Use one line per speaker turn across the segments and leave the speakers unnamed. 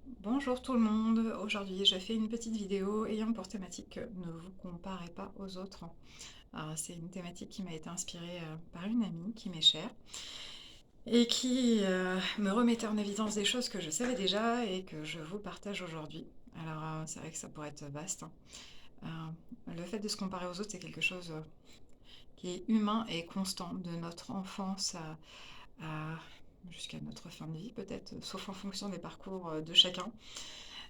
Bonjour tout le monde, aujourd'hui je fais une petite vidéo ayant pour thématique ne vous comparez pas aux autres. Alors, c'est une thématique qui m'a été inspirée par une amie qui m'est chère et qui me remettait en évidence des choses que je savais déjà et que je vous partage aujourd'hui. Alors c'est vrai que ça pourrait être vaste, hein. Le fait de se comparer aux autres, c'est quelque chose qui est humain et constant de notre enfance à- jusqu'à notre fin de vie peut-être, sauf en fonction des parcours de chacun.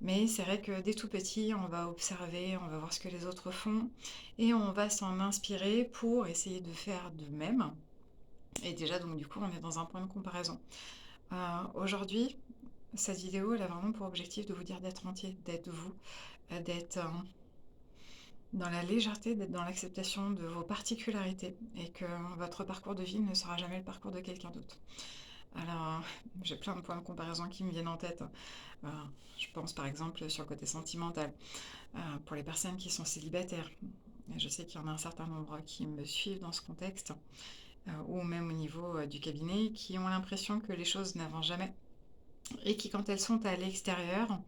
Mais c'est vrai que dès tout petit, on va observer, on va voir ce que les autres font et on va s'en inspirer pour essayer de faire de même. Et déjà, donc du coup, on est dans un point de comparaison. Aujourd'hui, cette vidéo, elle a vraiment pour objectif de vous dire d'être entier, d'être vous, d'être dans la légèreté, d'être dans l'acceptation de vos particularités et que votre parcours de vie ne sera jamais le parcours de quelqu'un d'autre. Alors, j'ai plein de points de comparaison qui me viennent en tête. Euh, je pense par exemple sur le côté sentimental. Pour les personnes qui sont célibataires. Et je sais qu'il y en a un certain nombre qui me suivent dans ce contexte, ou même au niveau du cabinet, qui ont l'impression que les choses n'avancent jamais et qui, quand elles sont à l'extérieur,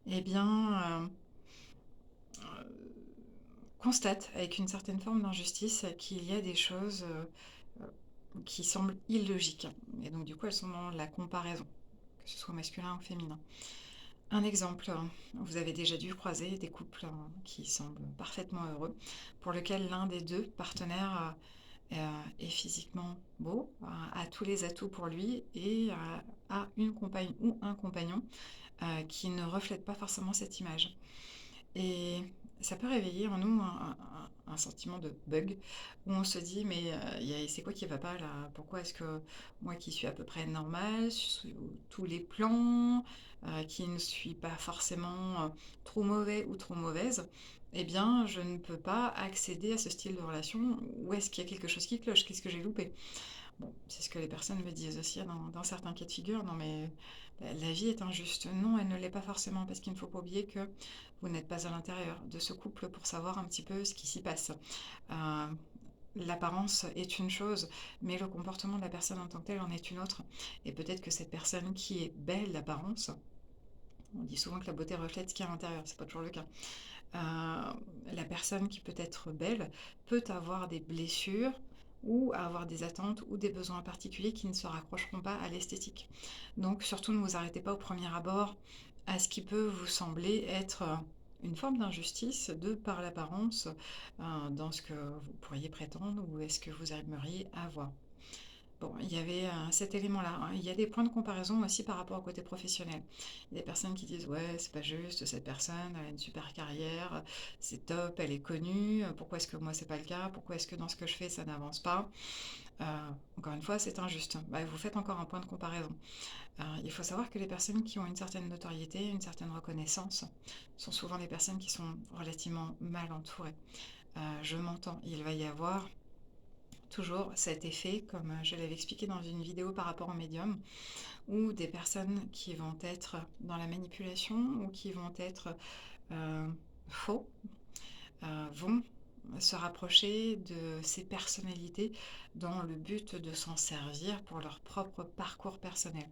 eh bien, constatent avec une certaine forme d'injustice qu'il y a des choses qui semblent illogiques. Et donc, du coup, elles sont dans la comparaison, que ce soit masculin ou féminin. Un exemple, vous avez déjà dû croiser des couples qui semblent parfaitement heureux, pour lequel l'un des deux partenaires est physiquement beau, a tous les atouts pour lui et a une compagne ou un compagnon qui ne reflète pas forcément cette image. Et ça peut réveiller en nous un sentiment de bug où on se dit mais c'est quoi qui va pas là? Pourquoi est-ce que moi qui suis à peu près normale sur tous les plans, qui ne suis pas forcément trop mauvais ou trop mauvaise, eh bien je ne peux pas accéder à ce style de relation? Ou est-ce qu'il y a quelque chose qui cloche? Qu'est-ce que j'ai loupé? Bon, c'est ce que les personnes me disent aussi dans certains cas de figure. Non, mais la vie est injuste. Non, elle ne l'est pas forcément, parce qu'il ne faut pas oublier que vous n'êtes pas à l'intérieur de ce couple pour savoir un petit peu ce qui s'y passe. Euh, L'apparence est une chose, mais le comportement de la personne en tant que telle en est une autre. Et peut-être que cette personne qui est belle d'apparence, on dit souvent que la beauté reflète ce qu'il y a à l'intérieur, c'est pas toujours le cas. La personne qui peut être belle peut avoir des blessures ou avoir des attentes ou des besoins particuliers qui ne se raccrocheront pas à l'esthétique. Donc surtout ne vous arrêtez pas au premier abord à ce qui peut vous sembler être une forme d'injustice de par l'apparence dans ce que vous pourriez prétendre ou est-ce que vous aimeriez avoir. Bon, il y avait cet élément-là, hein. Il y a des points de comparaison aussi par rapport au côté professionnel. Il y a des personnes qui disent ouais, c'est pas juste, cette personne, elle a une super carrière, c'est top, elle est connue, pourquoi est-ce que moi c'est pas le cas? Pourquoi est-ce que dans ce que je fais ça n'avance pas? Encore une fois, c'est injuste. Bah, vous faites encore un point de comparaison. Il faut savoir que les personnes qui ont une certaine notoriété, une certaine reconnaissance, sont souvent les personnes qui sont relativement mal entourées. Je m'entends, il va y avoir toujours cet effet, comme je l'avais expliqué dans une vidéo par rapport au médium, ou des personnes qui vont être dans la manipulation ou qui vont être euh, faux, vont se rapprocher de ces personnalités dans le but de s'en servir pour leur propre parcours personnel.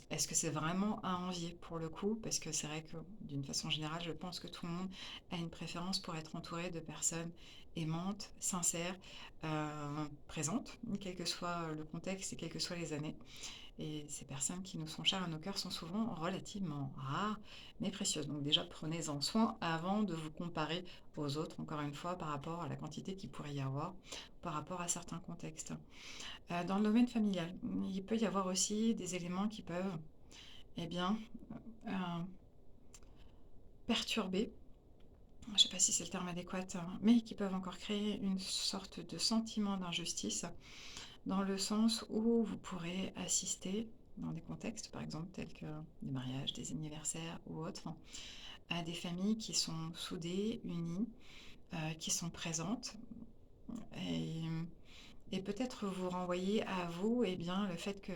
Est-ce que c'est vraiment à envier pour le coup? Parce que c'est vrai que d'une façon générale, je pense que tout le monde a une préférence pour être entouré de personnes aimantes, sincères, présentes, quel que soit le contexte et quelles que soient les années. Et ces personnes qui nous sont chères à nos cœurs sont souvent relativement rares, mais précieuses. Donc déjà, prenez-en soin avant de vous comparer aux autres, encore une fois, par rapport à la quantité qu'il pourrait y avoir, par rapport à certains contextes. Dans le domaine familial, il peut y avoir aussi des éléments qui peuvent, eh bien, euh, perturber, je ne sais pas si c'est le terme adéquat, hein, mais qui peuvent encore créer une sorte de sentiment d'injustice, dans le sens où vous pourrez assister, dans des contextes, par exemple, tels que des mariages, des anniversaires ou autres, à des familles qui sont soudées, unies, qui sont présentes, et et peut-être vous renvoyer à vous, eh bien, le fait que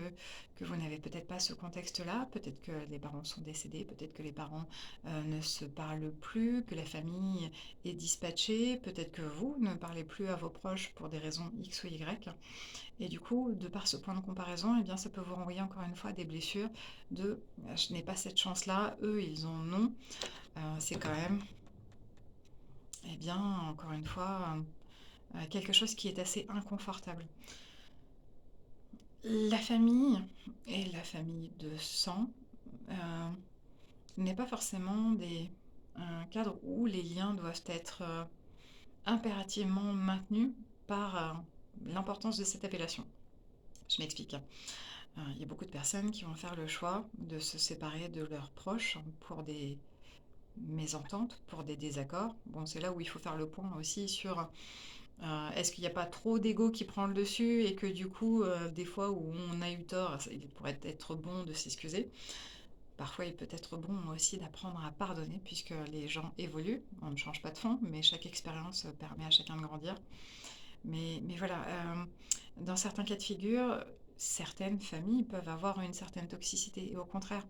vous n'avez peut-être pas ce contexte-là, peut-être que les parents sont décédés, peut-être que les parents ne se parlent plus, que la famille est dispatchée, peut-être que vous ne parlez plus à vos proches pour des raisons X ou Y. Et du coup, de par ce point de comparaison, eh bien, ça peut vous renvoyer encore une fois à des blessures de je n'ai pas cette chance-là, eux, ils en ont. C'est quand même, eh bien, encore une fois, quelque chose qui est assez inconfortable. La famille et la famille de sang euh, n'est pas forcément un cadre où les liens doivent être impérativement maintenus par l'importance de cette appellation. Je m'explique. Il y a beaucoup de personnes qui vont faire le choix de se séparer de leurs proches pour des mésententes, pour des désaccords. Bon, c'est là où il faut faire le point aussi sur est-ce qu'il n'y a pas trop d'ego qui prend le dessus et que du coup, des fois où on a eu tort, il pourrait être bon de s'excuser. Parfois, il peut être bon aussi d'apprendre à pardonner puisque les gens évoluent. On ne change pas de fond, mais chaque expérience permet à chacun de grandir. Mais voilà, dans certains cas de figure, certaines familles peuvent avoir une certaine toxicité. Et au contraire,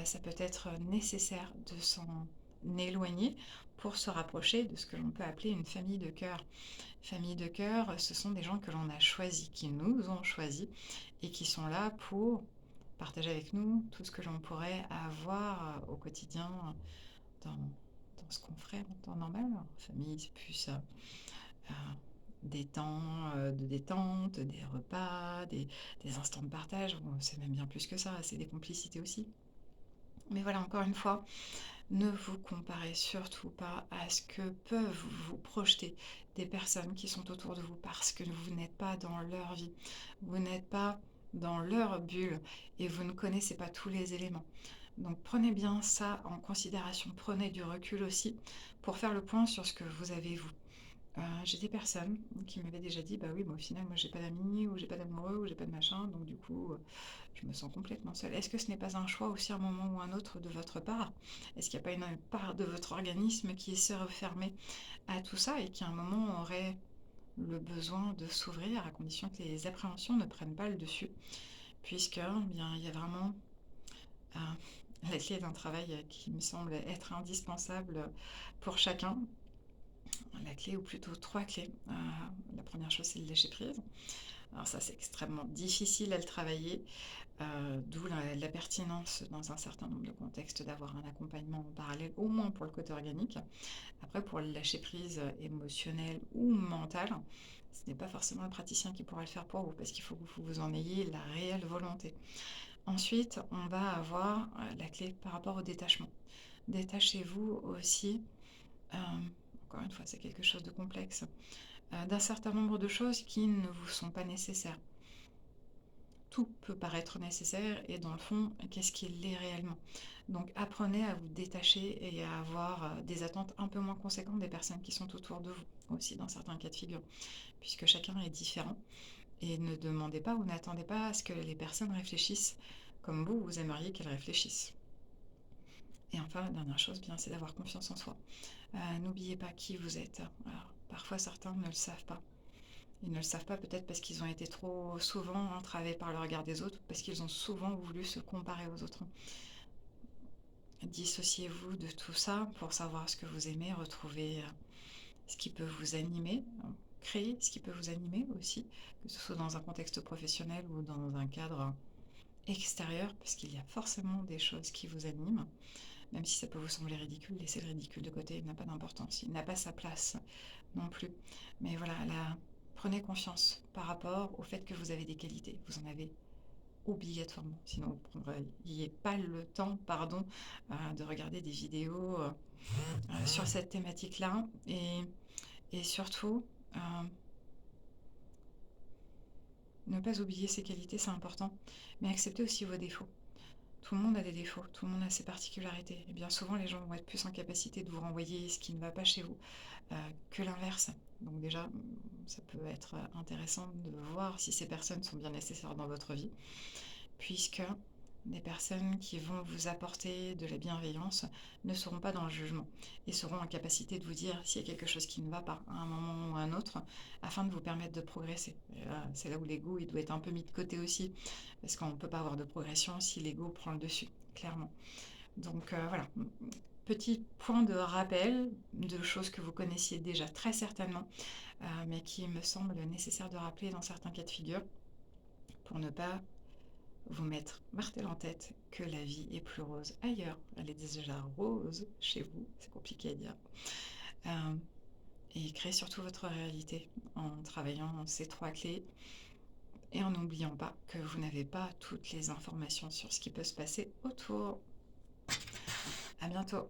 ça peut être nécessaire de s'en éloigner pour se rapprocher de ce que l'on peut appeler une famille de cœur. Famille de cœur, ce sont des gens que l'on a choisis, qui nous ont choisis et qui sont là pour partager avec nous tout ce que l'on pourrait avoir au quotidien dans ce qu'on ferait en temps normal. Famille, c'est plus euh, des temps de détente, des repas, des instants de partage. Bon, c'est même bien plus que ça, c'est des complicités aussi. Mais voilà, encore une fois, ne vous comparez surtout pas à ce que peuvent vous projeter des personnes qui sont autour de vous parce que vous n'êtes pas dans leur vie, vous n'êtes pas dans leur bulle et vous ne connaissez pas tous les éléments. Donc prenez bien ça en considération, prenez du recul aussi pour faire le point sur ce que vous avez vous. J'ai des personnes qui m'avaient déjà dit bah oui, mais au final, moi j'ai pas d'amis, ou j'ai pas d'amoureux, ou j'ai pas de machin, donc du coup, je me sens complètement seule. Est-ce que ce n'est pas un choix aussi à un moment ou un autre de votre part? Est-ce qu'il n'y a pas une part de votre organisme qui s'est refermée à tout ça et qui à un moment aurait le besoin de s'ouvrir à condition que les appréhensions ne prennent pas le dessus? Puisque, eh bien, il y a vraiment euh, la clé d'un travail qui me semble être indispensable pour chacun. La clé, ou plutôt trois clés. La première chose, c'est le lâcher prise. Alors ça, c'est extrêmement difficile à le travailler, d'où la pertinence dans un certain nombre de contextes d'avoir un accompagnement en parallèle, au moins pour le côté organique. Après, pour le lâcher prise émotionnel ou mental, ce n'est pas forcément le praticien qui pourra le faire pour vous, parce qu'il faut que vous en ayez la réelle volonté. Ensuite, on va avoir la clé par rapport au détachement. Détachez-vous aussi, euh, encore une fois, c'est quelque chose de complexe, d'un certain nombre de choses qui ne vous sont pas nécessaires. Tout peut paraître nécessaire et dans le fond, qu'est-ce qu'il l'est réellement? Donc apprenez à vous détacher et à avoir des attentes un peu moins conséquentes des personnes qui sont autour de vous, aussi dans certains cas de figure, puisque chacun est différent. Et ne demandez pas ou n'attendez pas à ce que les personnes réfléchissent comme vous aimeriez qu'elles réfléchissent. Et enfin, la dernière chose, bien, c'est d'avoir confiance en soi. N'oubliez pas qui vous êtes. Alors, parfois, certains ne le savent pas. Ils ne le savent pas peut-être parce qu'ils ont été trop souvent entravés par le regard des autres, parce qu'ils ont souvent voulu se comparer aux autres. Dissociez-vous de tout ça pour savoir ce que vous aimez, retrouver ce qui peut vous animer, créer ce qui peut vous animer aussi, que ce soit dans un contexte professionnel ou dans un cadre extérieur, parce qu'il y a forcément des choses qui vous animent. Même si ça peut vous sembler ridicule, laissez le ridicule de côté, il n'a pas d'importance, il n'a pas sa place non plus. Mais voilà, là, prenez confiance par rapport au fait que vous avez des qualités. Vous en avez obligatoirement, sinon vous ne prendriez pas le temps, de regarder des vidéos sur cette thématique-là. Et surtout, ne pas oublier ses qualités, c'est important, mais accepter aussi vos défauts. Tout le monde a des défauts, tout le monde a ses particularités. Et bien souvent, les gens vont être plus en capacité de vous renvoyer ce qui ne va pas chez vous que l'inverse. Donc déjà, ça peut être intéressant de voir si ces personnes sont bien nécessaires dans votre vie, puisque des personnes qui vont vous apporter de la bienveillance ne seront pas dans le jugement et seront en capacité de vous dire s'il y a quelque chose qui ne va pas à un moment ou à un autre, afin de vous permettre de progresser. Et là, c'est là où l'ego il doit être un peu mis de côté aussi, parce qu'on ne peut pas avoir de progression si l'ego prend le dessus, clairement. Donc voilà, petit point de rappel de choses que vous connaissiez déjà très certainement, mais qui me semble nécessaire de rappeler dans certains cas de figure pour ne pas vous mettre martel en tête que la vie est plus rose ailleurs. Elle est déjà rose chez vous, c'est compliqué à dire. Euh, et créez surtout votre réalité en travaillant ces trois clés et en n'oubliant pas que vous n'avez pas toutes les informations sur ce qui peut se passer autour. À bientôt.